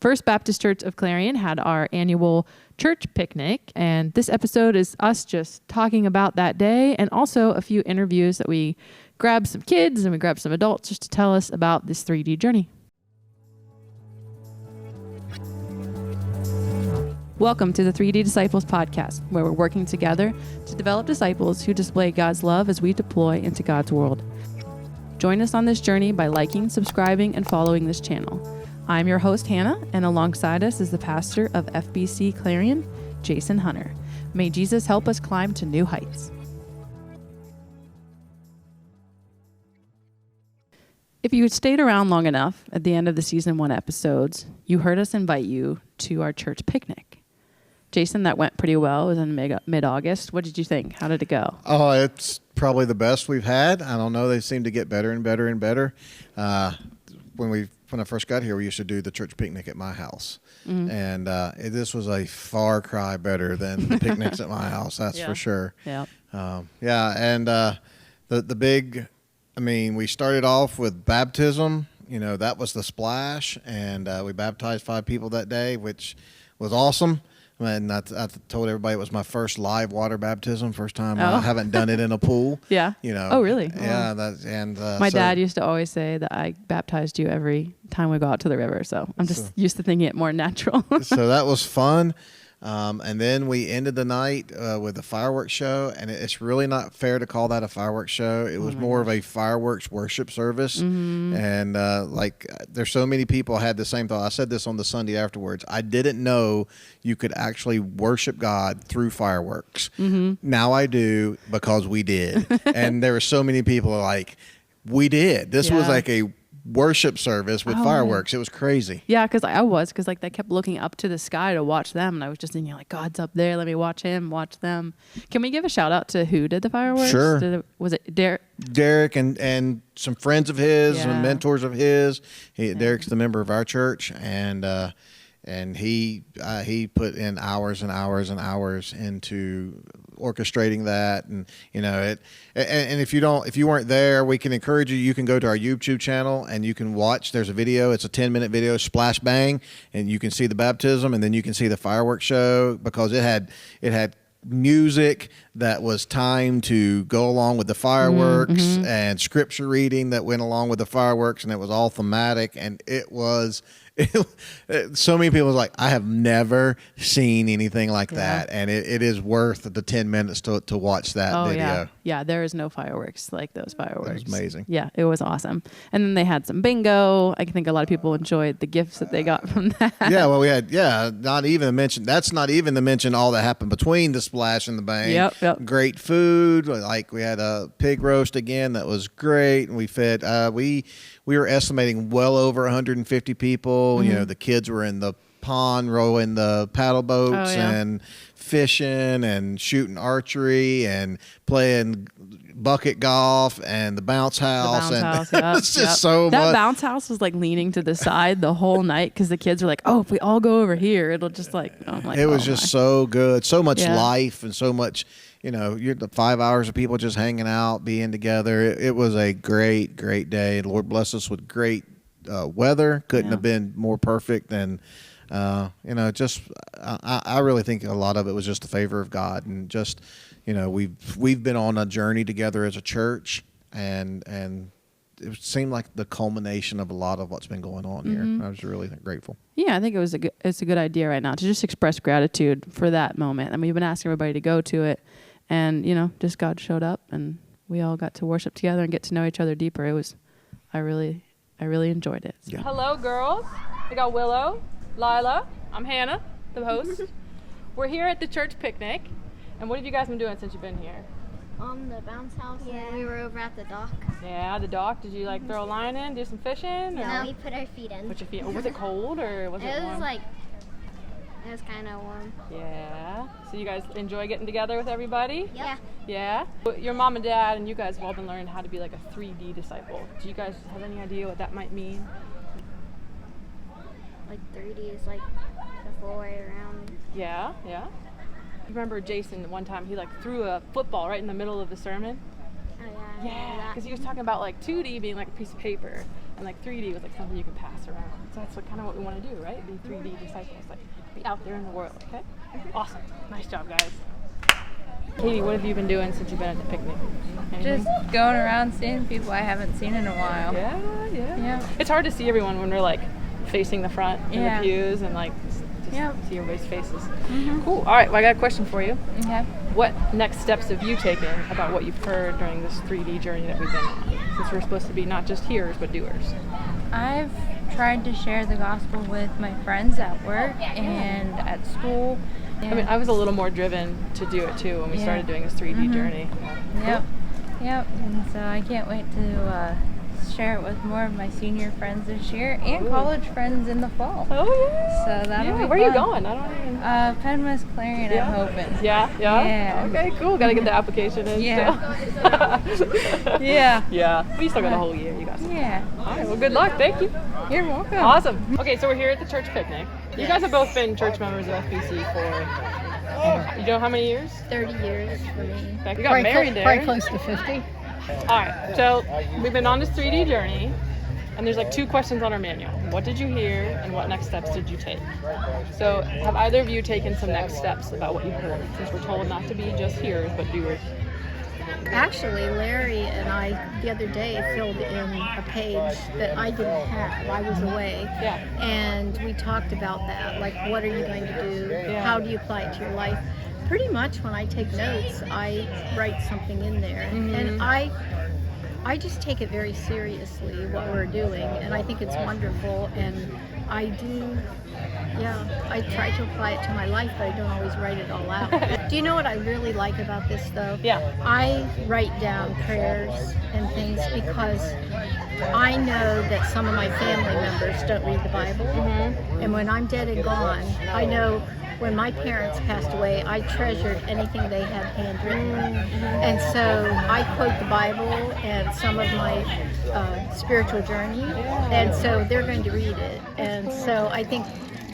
First Baptist Church of Clarion had our annual church picnic, and this episode is us just talking about that day and also a few interviews that we grabbed some kids and we grabbed some adults just to tell us about this 3D journey. Welcome to the 3D Disciples podcast, where we're working together to develop disciples who display God's love as we deploy into God's world. Join us on this journey by liking, subscribing, and following this channel. I'm your host, Hannah, and alongside us is the pastor of FBC Clarion, Jason Hunter. May Jesus help us climb to new heights. If you stayed around long enough at the end of the season 1 episodes, you heard us invite you to our church picnic. Jason, that went pretty well. It was in mid-August. What did you think? How did it go? Oh, it's probably the best we've had. I don't know. They seem to get better and better and better. When I first got here, we used to do the church picnic at my house. Mm-hmm. And this was a far cry better than the picnics at my house. That's for sure. Yeah. The big, we started off with baptism. That was the splash. And we baptized 5 people that day, which was awesome. And I told everybody it was my first live water baptism, first time I haven't done it in a pool. Yeah. Oh, really? Yeah. My dad used to always say that I baptized you every time we go out to the river. So I'm just used to thinking it more natural. So that was fun. And then we ended the night with a fireworks show, and it's really not fair to call that a fireworks show. It was more of a fireworks worship service. Mm-hmm. And there's so many people had the same thought. I said this on the Sunday afterwards. I didn't know you could actually worship God through fireworks. Mm-hmm. Now I do, because we did. And there were so many people like, we did. This was like a worship service with fireworks. It was crazy. Yeah, because they kept looking up to the sky to watch them, and I was just thinking, like, God's up there, let me watch him, watch them. Can we give a shout out to who did the fireworks? Sure. Was it Derek? Derek and some friends of his and mentors of his. Derek's the member of our church, and he put in hours and hours and hours into orchestrating that, and if you weren't there, we can encourage you can go to our YouTube channel and you can watch. There's a video. It's a 10-minute video, splash bang, and you can see the baptism, and then you can see the fireworks show, because it had music that was timed to go along with the fireworks, and scripture reading that went along with the fireworks, and it was all thematic, and so many people was like, I have never seen anything like that, and it is worth the 10 minutes to watch that video. Yeah, there is no fireworks like those fireworks. It was amazing. Yeah, it was awesome. And then they had some bingo. I think a lot of people enjoyed the gifts that they got from that. Yeah, well, we had, not even to mention all that happened between the splash and the bang. Yep. Great food. Like, we had a pig roast again that was great, and we fed, we were estimating well over 150 people. Mm-hmm. The kids were in the pond rowing the paddle boats and fishing and shooting archery and playing bucket golf and the bounce house. It's just so much. That bounce house was like leaning to the side the whole night, because the kids were like, oh, if we all go over here, it'll just it was just so good. So much life and so much, you're the 5 hours of people just hanging out, being together. It was a great, great day. The Lord blessed us with great weather. Couldn't have been more perfect. And, I really think a lot of it was just the favor of God, and just, we've been on a journey together as a church, and it seemed like the culmination of a lot of what's been going on here. I was really grateful. Yeah, I think it's a good idea right now to just express gratitude for that moment. We've been asking everybody to go to it, and just God showed up, and we all got to worship together and get to know each other deeper. I really enjoyed it. Yeah. Hello, girls. We got Willow, Lila. I'm Hannah, the host. We're here at the church picnic, and what have you guys been doing since you've been here? The bounce house. Yeah, we were over at the dock. Yeah, the dock. Did you throw a line in, do some fishing? No, we put our feet in. Put your feet. Was it cold or was it warm? It was kind of warm. Yeah. So you guys enjoy getting together with everybody? Yeah. Yeah? Your mom and dad and you guys have all been learning how to be like a 3D disciple. Do you guys have any idea what that might mean? 3D is the full way around. Yeah. Remember Jason one time he threw a football right in the middle of the sermon? Oh yeah. Yeah, because he was talking about 2D being like a piece of paper. And like 3D was like something you can pass around. So that's kind of what we want to do, right? Be 3D disciples, like be out there in the world, okay? Awesome. Nice job, guys. Katie, what have you been doing since you've been at the picnic? Anything? Just going around seeing people I haven't seen in a while. Yeah. It's hard to see everyone when we're like facing the front in the pews and like just see everybody's faces. Cool. All right, well, I got a question for you. Okay. What next steps have you taken about what you've heard during this 3D journey that we've been on? Since we're supposed to be not just hearers, but doers. I've tried to share the gospel with my friends at work and at school. I mean, I was a little more driven to do it too when we started doing this 3D journey. Yep. And so I can't wait to share it with more of my senior friends this year and college friends in the fall. Oh yeah. So that'll be Where fun. are you going? I don't even. Penn Clarion, I'm hoping. Yeah. Okay, cool. Got to get the application in. Still. Yeah. We still got a whole year. You got some. Yeah. All right. Well, good luck. Thank you. You're welcome. Awesome. Okay, so we're here at the church picnic. You guys have both been church members of FBC for, you know how many years? 30 years for me. In fact, you got married there. Probably close to 50. All right, so we've been on this 3D journey, and there's like 2 questions on our manual. What did you hear, and what next steps did you take? So have either of you taken some next steps about what you heard, since we're told not to be just hearers, but doers? Actually, Larry and I the other day filled in a page that I didn't have. I was away. Yeah. And we talked about that. Like, what are you going to do? Yeah. How do you apply it to your life? Pretty much when I take notes, I write something in there. And I just take it very seriously, what we're doing. And I think it's wonderful. And I try to apply it to my life, but I don't always write it all out. Do you know what I really like about this, though? Yeah. I write down prayers and things because I know that some of my family members don't read the Bible. And when I'm dead and gone, I know when my parents passed away, I treasured anything they had handwritten. And so I quote the Bible and some of my spiritual journey. And so they're going to read it. And so I think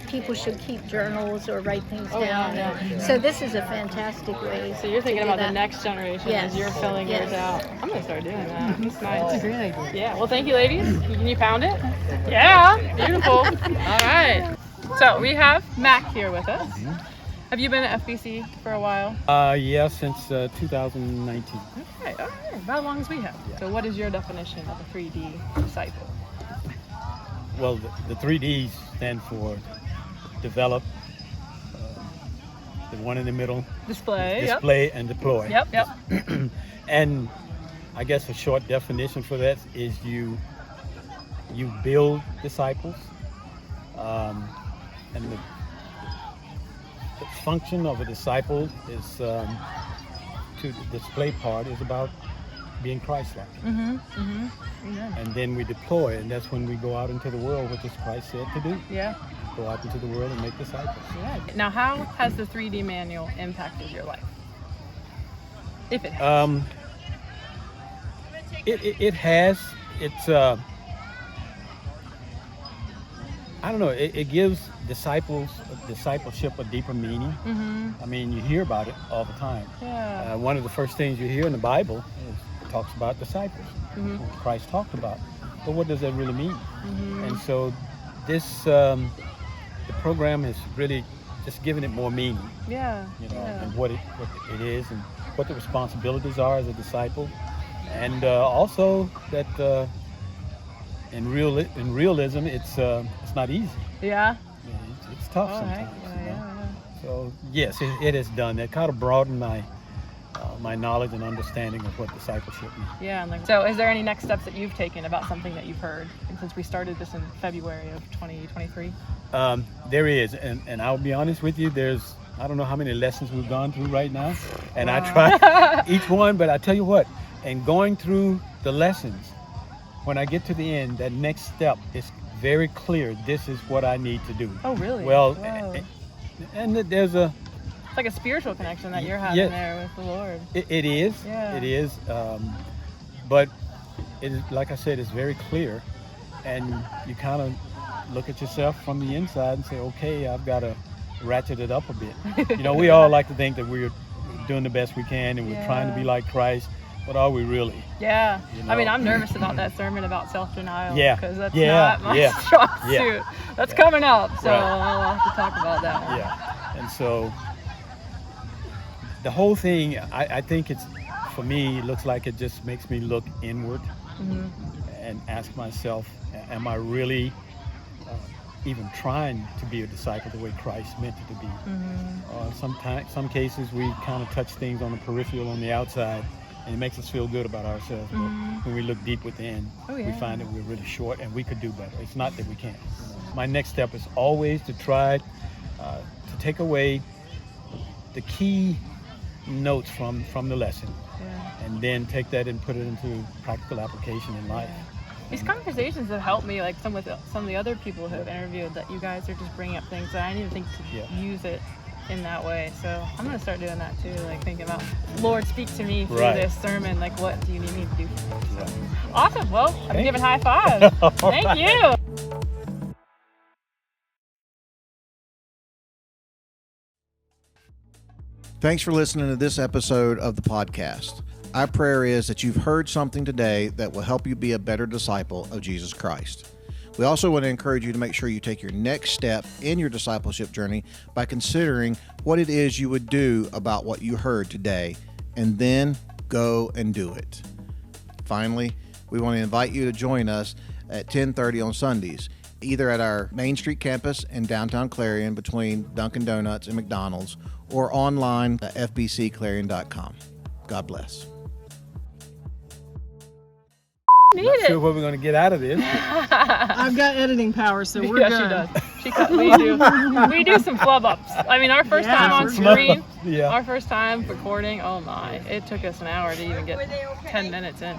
people should keep journals or write things down. So this is a fantastic way. So you're thinking to do about the that. next generation Yes. as you're filling yours out. I'm going to start doing that. That's nice. That's a great idea. Yeah, well, thank you, ladies. Can you pound it? Yeah, beautiful. All right. So we have Mac here with us. Have you been at FBC for a while? Yeah, since 2019. Okay, all right. About as long as we have. So what is your definition of a 3D disciple? Well, the 3Ds stand for develop, the one in the middle, display and deploy. Yep. And I guess a short definition for that is you build disciples, and the function of a disciple is to the display part is about being Christ-like. And then we deploy, and that's when we go out into the world, which is Christ said to do. Yeah. Go out into the world and make disciples. Yeah. Now, how has the 3D manual impacted your life? If it has. It has. It's I don't know. It gives discipleship a deeper meaning. I mean, you hear about it all the time. Yeah. One of the first things you hear in the Bible is it talks about disciples. What Christ talked about. But what does that really mean? And so this the program is really just giving it more meaning. Yeah. And what it is and what the responsibilities are as a disciple, and also that in realism it's not easy. Yeah. It's tough sometimes. So yes, it has done that. Kind of broadened my knowledge and understanding of what discipleship means. Yeah. So is there any next steps that you've taken about something that you've heard since we started this in February of 2023? There is, and I'll be honest with you, I don't know how many lessons we've gone through right now, and I try each one, but I tell you what, and going through the lessons, when I get to the end, that next step is very clear. This is what I need to do. Oh, really? Well, Whoa. and there's a... It's like a spiritual connection that you're having there with the Lord. It is. Yeah. It is. But it is, like I said, it's very clear, and you kind of look at yourself from the inside and say, okay, I've got to ratchet it up a bit. We all like to think that we're doing the best we can and we're trying to be like Christ, but are we really? Yeah. You I mean, know? I'm nervous about that sermon about self-denial. Yeah. Because that's Yeah. not my Yeah. strong Yeah. suit. That's coming up, so Right. I'll have to talk about that one. Yeah. And so the whole thing, I think it's, for me, it looks like it just makes me look inward and ask myself, am I really even trying to be a disciple the way Christ meant it to be? Some cases we kind of touch things on the peripheral, on the outside, and it makes us feel good about ourselves. But when we look deep within, we find that we're really short and we could do better. It's not that we can't. My next step is always to try to take away the key notes from the lesson, and then take that and put it into practical application in life. These conversations have helped me, like some of the other people who have interviewed, that you guys are just bringing up things that I didn't even think to use it in that way. So I'm going to start doing that too, like thinking about, Lord, speak to me through this sermon, like what do you need me to do? So, awesome. Well, I'm giving high five. Thank you. Thanks for listening to this episode of the podcast. Our prayer is that you've heard something today that will help you be a better disciple of Jesus Christ. We also want to encourage you to make sure you take your next step in your discipleship journey by considering what it is you would do about what you heard today, and then go and do it. Finally, we want to invite you to join us at 10:30 on Sundays, either at our Main Street campus in downtown Clarion between Dunkin' Donuts and McDonald's, or online at fbcclarion.com. God bless. Not sure what we're going to get out of this. I've got editing power, so we're good. She does. We do some flub ups. I mean, our first time on screen, our first time recording, oh my, it took us an hour to even get 10 minutes in.